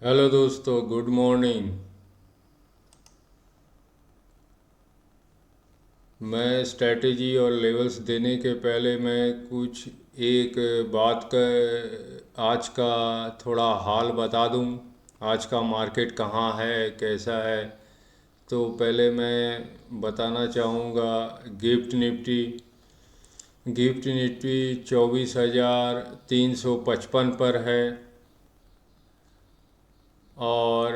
Hello दोस्तों, good morning. मैं strategy और लेवल्स देने के पहले मैं कुछ एक बात का आज का थोड़ा हाल बता दूं। आज का मार्केट कहाँ है, कैसा है। तो पहले मैं बताना चाहूँगा। गिफ्ट निफ्टी गिफ्ट निफ्टी 24,355 पर है। और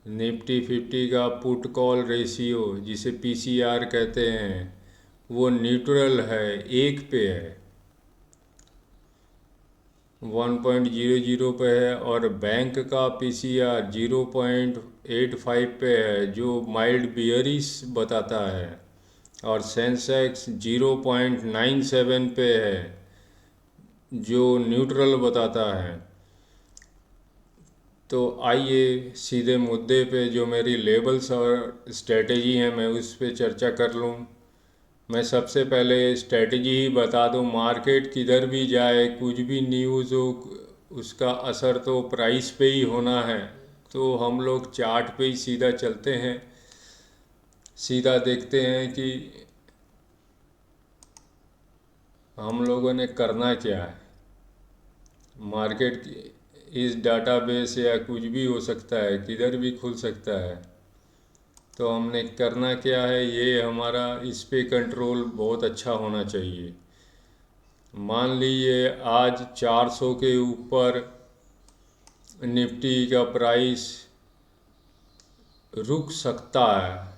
निफ्टी 50 का पुट कॉल रेशियो जिसे पीसीआर कहते हैं वो न्यूट्रल है, एक पे है, 1.00 पे है। और बैंक का पीसीआर 0.85 पे है जो माइल्ड बियरिश बताता है। और सेंसेक्स 0.97 पे है जो न्यूट्रल बताता है। तो आइए सीधे मुद्दे पे, जो मेरी लेबल्स और स्ट्रेटजी है मैं उस पे चर्चा कर लूँ। मैं सबसे पहले स्ट्रेटजी ही बता दूँ। मार्केट किधर भी जाए, कुछ भी न्यूज़ हो, उसका असर तो प्राइस पे ही होना है। तो हम लोग चार्ट पे ही सीधा चलते हैं, सीधा देखते हैं कि हम लोगों ने करना क्या है। मार्केट इस डाटाबेस या कुछ भी हो सकता है, किधर भी खुल सकता है। तो हमने करना क्या है, ये हमारा इस पे कंट्रोल बहुत अच्छा होना चाहिए। मान लीजिए आज 400 के ऊपर निफ्टी का प्राइस रुक सकता है।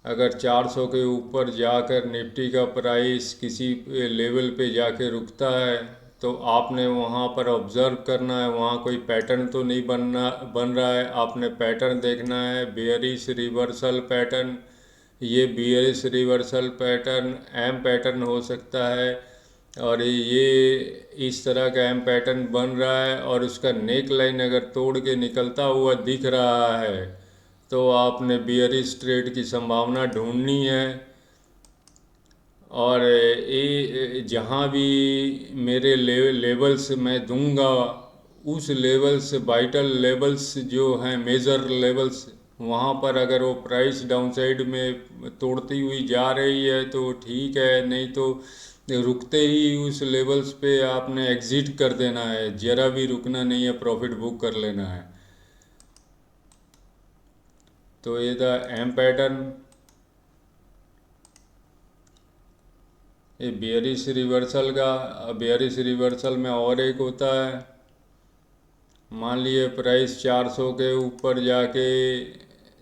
अगर 400 के ऊपर जाकर निफ्टी का प्राइस किसी लेवल पे जाके रुकता है तो आपने वहाँ पर ऑब्ज़र्व करना है, वहाँ कोई पैटर्न तो नहीं बन रहा है। आपने पैटर्न देखना है, बेयरिश रिवर्सल पैटर्न। ये bearish reversal pattern M pattern हो सकता है। और ये इस तरह का एम पैटर्न बन रहा है और उसका नेक लाइन अगर तोड़ के निकलता हुआ दिख रहा है तो आपने बियरिश ट्रेड की संभावना ढूंढनी है। और ये जहाँ भी मेरे लेवल्स मैं दूंगा, उस लेवल्स, वाइटल लेवल्स जो हैं, मेजर लेवल्स, वहाँ पर अगर वो प्राइस डाउनसाइड में तोड़ती हुई जा रही है तो ठीक है, नहीं तो रुकते ही उस लेवल्स पे आपने एग्ज़िट कर देना है। ज़रा भी रुकना नहीं है, प्रॉफिट बुक कर लेना है। तो ये था एम पैटर्न। ये बेयरिश रिवर्सल का, बेयरिश रिवर्सल में और एक होता है। मान लिए प्राइस 400 के ऊपर जाके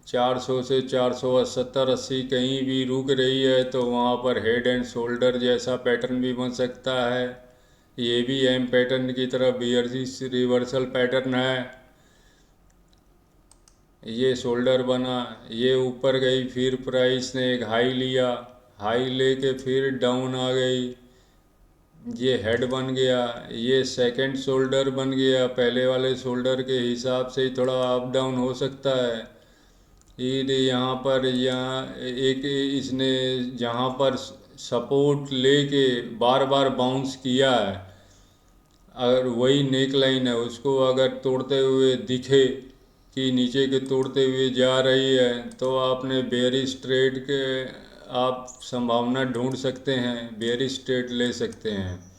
400 से 470 80 कहीं भी रुक रही है तो वहाँ पर हेड एंड शोल्डर जैसा पैटर्न भी बन सकता है। ये भी एम पैटर्न की तरह बेयरिश रिवर्सल पैटर्न है। ये शोल्डर बना, ये ऊपर गई, फिर प्राइस ने एक हाई लिया, हाई लेके फिर डाउन आ गई, ये हेड बन गया, ये सेकंड शोल्डर बन गया। पहले वाले शोल्डर के हिसाब से ही थोड़ा अप डाउन हो सकता है। फिर यहाँ पर, यहाँ एक इसने जहाँ पर सपोर्ट लेके बार बार बाउंस किया है, अगर वही नेक लाइन है उसको अगर तोड़ते हुए दिखे कि नीचे के तोड़ते हुए जा रही है तो आपने बेयरिश ट्रेड के आप संभावना ढूंढ सकते हैं, बेयरिश ट्रेड ले सकते हैं।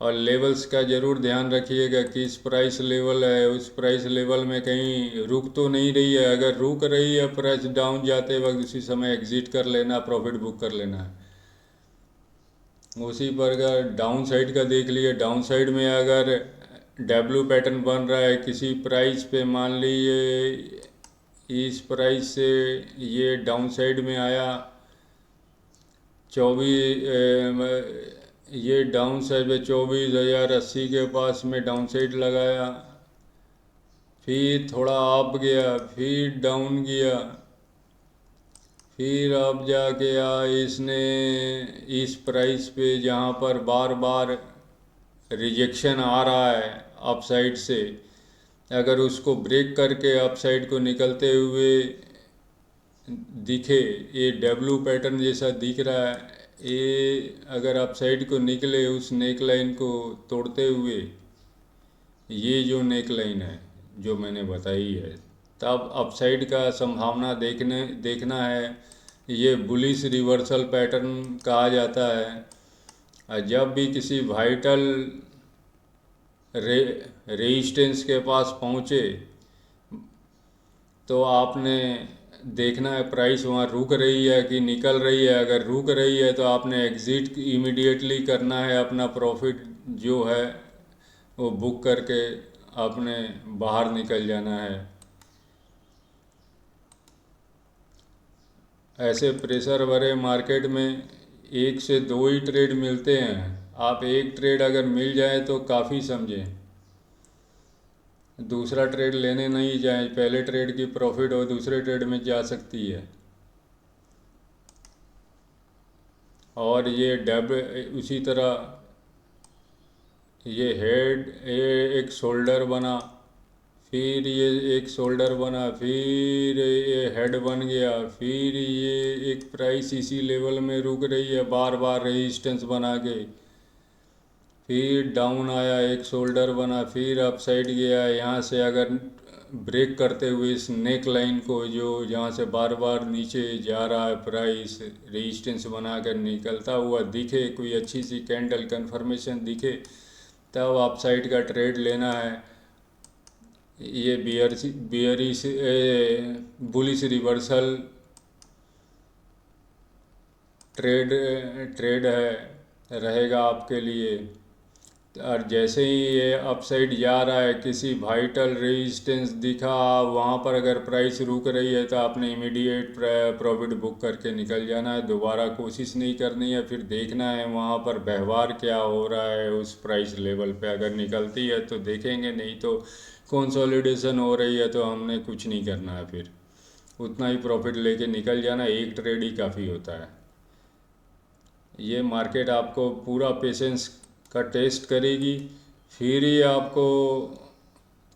और लेवल्स का ज़रूर ध्यान रखिएगा कि इस प्राइस लेवल है, उस प्राइस लेवल में कहीं रुक तो नहीं रही है। अगर रुक रही है प्राइस डाउन जाते वक्त, उसी समय एग्जिट कर लेना, प्रॉफिट बुक कर लेना है। उसी पर अगर डाउन साइड का देख लिए, डाउन साइड में अगर डब्ल्यू पैटर्न बन रहा है किसी प्राइस पे, मान लीजिए इस प्राइस से ये डाउन साइड में आया 24, ये डाउन साइड पे 24,080 के पास में डाउन साइड लगाया, फिर थोड़ा अप गया, फिर डाउन गया, फिर अब जाके इसने इस प्राइस पे जहाँ पर बार बार रिजेक्शन आ रहा है अपसाइड से, अगर उसको ब्रेक करके अपसाइड को निकलते हुए दिखे, ये डब्लू पैटर्न जैसा दिख रहा है, ये अगर अपसाइड को निकले उस नेक लाइन को तोड़ते हुए ये जो नेक लाइन है जो मैंने बताई है, तब अपसाइड का संभावना देखना है। ये बुलिश रिवर्सल पैटर्न कहा जाता है। और जब भी किसी वाइटल रेजिस्टेंस के पास पहुँचे तो आपने देखना है प्राइस वहाँ रुक रही है कि निकल रही है। अगर रुक रही है तो आपने एग्ज़िट इमीडिएटली करना है, अपना प्रॉफिट जो है वो बुक करके आपने बाहर निकल जाना है। ऐसे प्रेशर भरे मार्केट में एक से दो ही ट्रेड मिलते हैं। आप एक ट्रेड अगर मिल जाए तो काफ़ी समझें, दूसरा ट्रेड लेने नहीं जाएं। पहले ट्रेड की प्रॉफिट और दूसरे ट्रेड में जा सकती है। और ये उसी तरह ये एक शोल्डर बना, फिर ये एक शोल्डर बना, फिर ये हेड बन गया, फिर ये एक प्राइस इसी लेवल में रुक रही है बार बार रेजिस्टेंस बना के, फिर डाउन आया, एक शोल्डर बना, फिर अप साइड गया। यहाँ से अगर ब्रेक करते हुए इस नेक लाइन को जो जहाँ से बार बार नीचे जा रहा है प्राइस, रेजिस्टेंस बना कर निकलता हुआ दिखे, कोई अच्छी सी कैंडल कन्फर्मेशन दिखे, तब अप साइड का ट्रेड लेना है। ये बियरिश बुलिश रिवर्सल ट्रेड है रहेगा आपके लिए। और जैसे ही ये अपसाइड जा रहा है, किसी वाइटल रेजिस्टेंस दिखा, वहाँ पर अगर प्राइस रुक रही है तो आपने इमीडिएट प्रॉफिट बुक करके निकल जाना है। दोबारा कोशिश नहीं करनी है, फिर देखना है वहाँ पर व्यवहार क्या हो रहा है उस प्राइस लेवल पे। अगर निकलती है तो देखेंगे, नहीं तो कंसोलिडेशन हो रही है तो हमने कुछ नहीं करना है, फिर उतना ही प्रॉफिट लेके निकल जाना। एक ट्रेड ही काफ़ी होता है। ये मार्केट आपको पूरा पेशेंस का टेस्ट करेगी, फिर ही आपको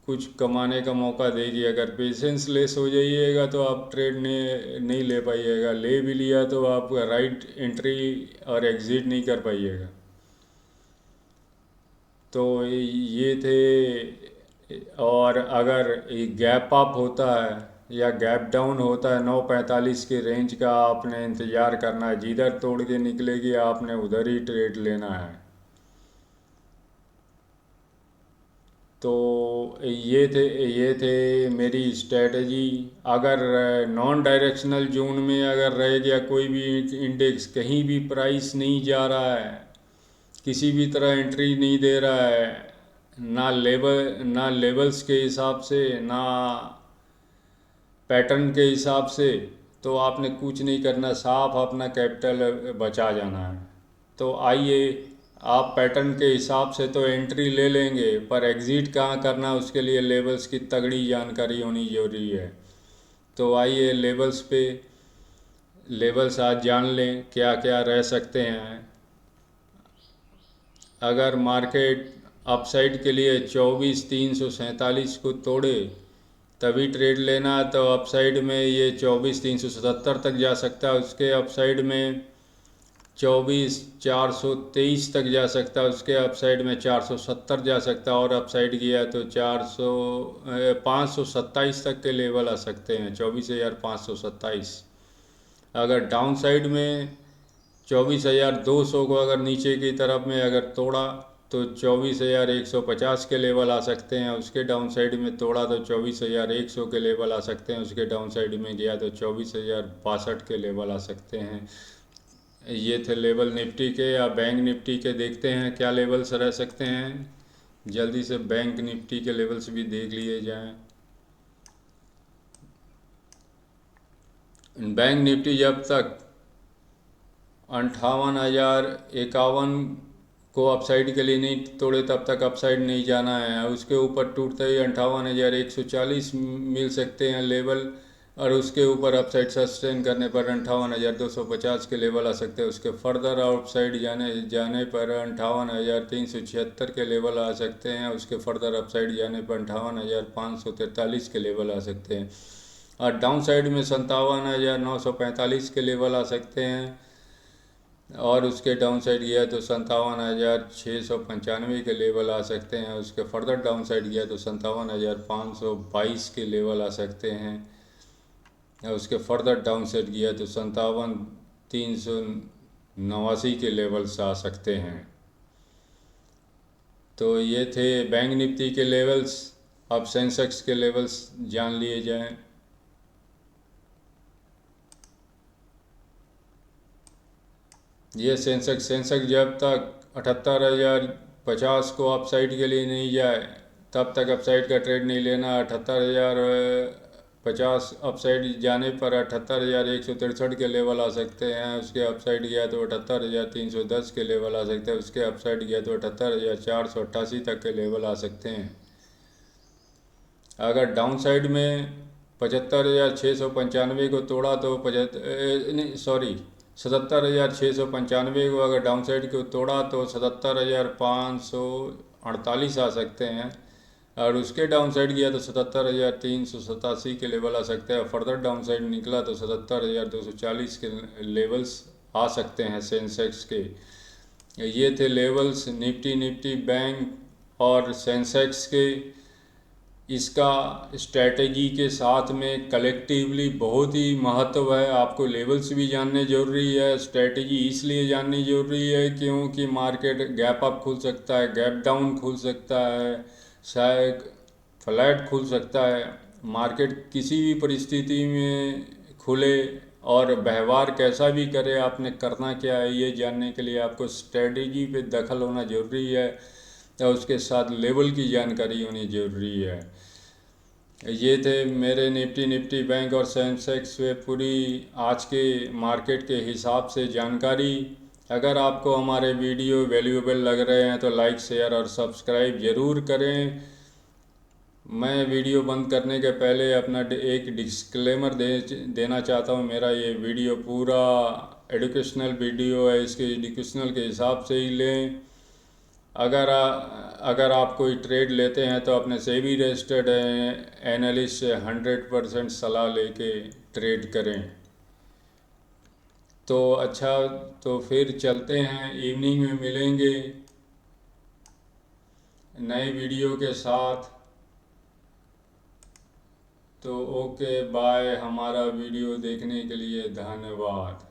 कुछ कमाने का मौका देगी। अगर पेशेंस लेस हो जाइएगा तो आप ट्रेड नहीं ले पाइएगा। ले भी लिया तो आप राइट एंट्री और एग्ज़िट नहीं कर पाइएगा। तो ये थे। और अगर गैप अप होता है या गैप डाउन होता है 9:45 के रेंज का, आपने इंतज़ार करना है। जिधर तोड़ के निकलेगी आपने उधर ही ट्रेड लेना है। तो ये थे मेरी स्ट्रेटजी। अगर नॉन डायरेक्शनल जोन में अगर रह गया कोई भी इंडेक्स, कहीं भी प्राइस नहीं जा रहा है, किसी भी तरह एंट्री नहीं दे रहा है, ना लेवल्स के हिसाब से, ना पैटर्न के हिसाब से, तो आपने कुछ नहीं करना, साफ अपना कैपिटल बचा जाना है। तो आइए, आप पैटर्न के हिसाब से तो एंट्री ले लेंगे, पर एग्ज़िट कहाँ करना है उसके लिए लेवल्स की तगड़ी जानकारी होनी ज़रूरी है। तो आइए लेवल्स आज जान लें क्या क्या रह सकते हैं। अगर मार्केट अपसाइड के लिए 24,347 को तोड़े तभी ट्रेड लेना है। तो अपसाइड में ये 24,377 तक जा सकता है, उसके अपसाइड में 24,423 तक जा सकता है, उसके अपसाइड में 470 जा सकता है, और अपसाइड गया तो 527 तक के लेवल आ सकते हैं, 24,527। अगर डाउन साइड में 24,200 को अगर नीचे की तरफ में अगर तोड़ा तो 24,150 के लेवल आ सकते हैं, उसके डाउन साइड में तोड़ा तो 24,100 के लेवल आ सकते हैं, उसके डाउन साइड में गया तो 24,062 के लेवल आ सकते हैं। ये थे लेवल निफ्टी के। या बैंक निफ्टी के देखते हैं क्या लेवल्स रह सकते हैं। जल्दी से बैंक निफ्टी के लेवल्स भी देख लिए जाएं। बैंक निफ्टी जब तक 58,051 को अपसाइड के लिए नहीं तोड़े तब तक अपसाइड नहीं जाना है। उसके ऊपर टूटते ही 58,140 मिल सकते हैं लेवल, और उसके ऊपर अपसाइड सस्टेन करने पर 58,250 के लेवल आ सकते हैं। उसके फर्दर आउटसाइड जाने पर 58,376 के लेवल आ सकते हैं। उसके फर्दर अपसाइड जाने पर 58,543 के लेवल आ सकते हैं, और डाउन साइड में 57,945 के लेवल आ सकते हैं। और उसके डाउन साइड गया तो 57,695 के लेवल आ सकते हैं। उसके फर्दर डाउन साइड गया तो 57,522 के लेवल आ सकते हैं। और उसके फर्दर डाउन साइड गया तो 57,389 के लेवल्स आ सकते हैं। तो ये थे बैंक निफ्टी के लेवल्स। अब सेंसेक्स के लेवल्स जान लिए जाएं। ये सेंसेक्स जब तक 78,050 को अपसाइड के लिए नहीं जाए तब तक अपसाइड का ट्रेड नहीं लेना। 78,050 अपसाइड जाने पर 78,163 के लेवल आ सकते हैं। उसके अपसाइड गया तो 78,310 के लेवल आ सकते हैं। उसके अपसाइड गया तो 78,488 तक के लेवल आ सकते हैं। अगर डाउन साइड में 75,695 को तोड़ा तो 77,695 को अगर डाउन साइड को तोड़ा तो 77,548 आ सकते हैं। और उसके डाउन साइड गया तो 77,387 के लेवल आ सकते हैं। फर्दर डाउन साइड निकला तो 77,240 के लेवल्स आ सकते हैं सेंसेक्स के। ये थे लेवल्स निफ्टी बैंक और सेंसेक्स के। इसका स्ट्रैटेजी के साथ में कलेक्टिवली बहुत ही महत्व है। आपको लेवल्स भी जानने ज़रूरी है। स्ट्रैटेजी इसलिए जाननी ज़रूरी है क्योंकि मार्केट गैप अप खुल सकता है, गैप डाउन खुल सकता है, शायद फ्लैट खुल सकता है। मार्केट किसी भी परिस्थिति में खुले और व्यवहार कैसा भी करे, आपने करना क्या है ये जानने के लिए आपको स्ट्रैटेजी पे दखल होना ज़रूरी है और उसके साथ लेवल की जानकारी होनी ज़रूरी है। ये थे मेरे निफ्टी बैंक और सेंसेक्स पे पूरी आज के मार्केट के हिसाब से जानकारी। अगर आपको हमारे वीडियो वैल्यूएबल लग रहे हैं तो लाइक शेयर और सब्सक्राइब ज़रूर करें। मैं वीडियो बंद करने के पहले अपना एक डिस्क्लेमर देना चाहता हूँ। मेरा ये वीडियो पूरा एजुकेशनल वीडियो है, इसके एजुकेशनल के हिसाब से ही लें। अगर आप कोई ट्रेड लेते हैं तो अपने सेबी रजिस्टर्ड एनालिस्ट से 100% सलाह लेके ट्रेड करें। तो अच्छा, तो फिर चलते हैं, इवनिंग में मिलेंगे नए वीडियो के साथ। तो ओके बाय। हमारा वीडियो देखने के लिए धन्यवाद।